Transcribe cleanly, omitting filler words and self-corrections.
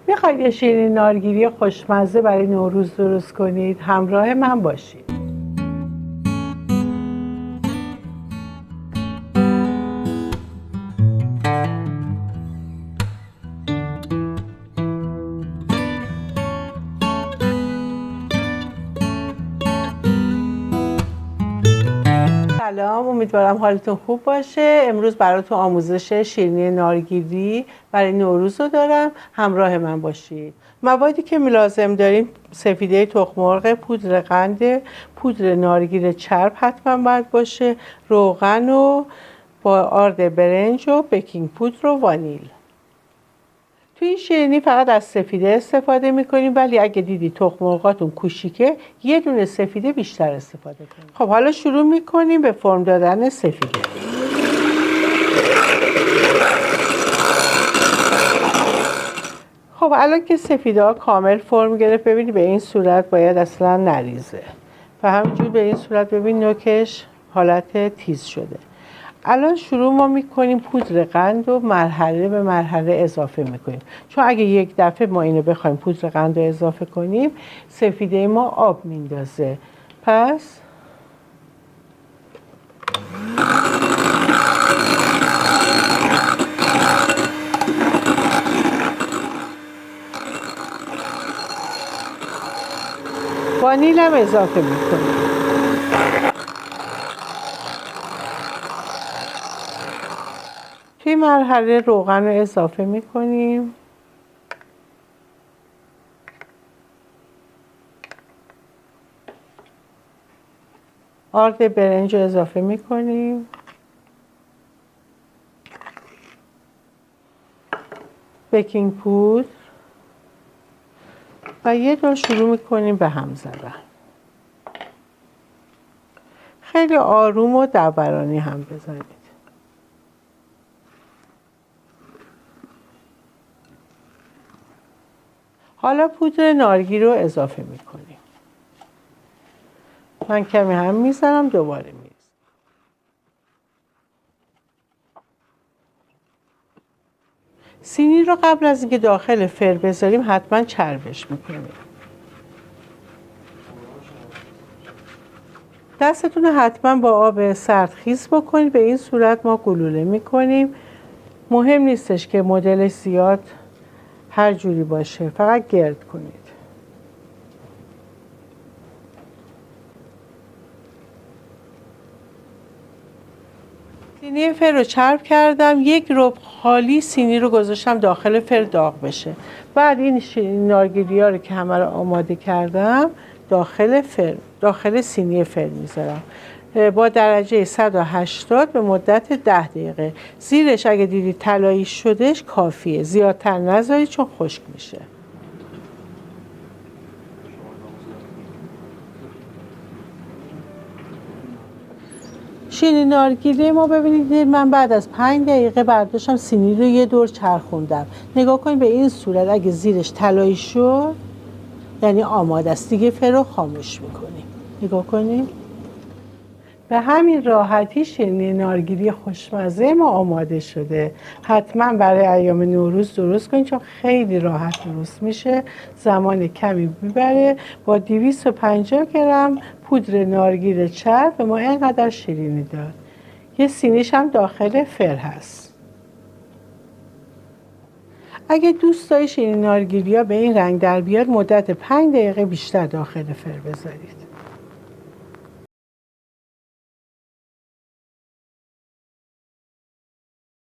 میخواید یه شیرینی نارگیری خوشمزه برای نوروز درست کنید؟ همراه من باشید. سلام، امیدوارم حالتون خوب باشه. امروز براتون آموزش شیرینی نارگیری برای نوروز رو دارم. همراه من باشید. موادی که لازم داریم: سفیده تخم مرغ، پودر قند، پودر نارگیل چرب حتما باید باشه، روغن و با آرد برنج و بیکینگ پودر و وانیل. توی این شیرینی فقط از سفیده استفاده میکنیم، ولی اگه دیدی تخم مرغاتون کوچیکه یه دونه سفیده بیشتر استفاده کنیم. خب حالا شروع میکنیم به فرم دادن سفیده. خب الان که سفیده ها کامل فرم گرفت، ببینید به این صورت باید اصلا نریزه و همینجور به این صورت ببین نوکش حالت تیز شده. الان شروع ما میکنیم پودر قند رو مرحله به مرحله اضافه میکنیم، چون اگه یک دفعه ما اینو بخوایم پودر قند رو اضافه کنیم سفیده ما آب میندازه. پس وانیل هم اضافه میکنیم. توی مرحله روغن رو اضافه میکنیم. آرد برنج رو اضافه میکنیم. بیکینگ پودر و یه دور شروع میکنیم به هم زدن. خیلی آروم و دورانی هم بزنید. حالا پودر نارگیل رو اضافه میکنیم. من کمی هم میزنم، دوباره میزنم. سینی رو قبل از اینکه داخل فر بذاریم حتما چربش میکنیم. دستتون رو حتما با آب سرد خیس بکنید. به این صورت ما گلوله میکنیم. مهم نیستش که مدلش زیاد هر جوری باشه، فقط گرد کنید. سینی فر رو چرب کردم. یک ربع خالی سینی رو گذاشتم داخل فر داغ بشه. بعد این نارگیلی ها رو که همه رو آماده کردم داخل سینی فر میذارم با درجه 180 به مدت 10 دقیقه. زیرش اگه دیدید طلایی شدش کافیه، زیادتر نذارید چون خشک میشه. شیرینی نارگیلی ما ببینید من بعد از 5 دقیقه برداشتم سینی رو یه دور چرخوندم. نگاه کنید به این صورت اگه زیرش طلایی شد یعنی آماده است دیگه. فر رو خاموش میکنیم. نگاه کنید به همین راحتی شیرینی نارگیلی خوشمزه ما آماده شده. حتما برای ایام نوروز درست کنید چون خیلی راحت درست میشه، زمان کمی میبره. با 250 گرم پودر نارگیل چرب به ما اینقدر شیرینی داد. یه سینیش هم داخل فر هست. اگه دوست دارید شیرینی نارگیلی ها به این رنگ در بیاد مدت 5 دقیقه بیشتر داخل فر بذارید.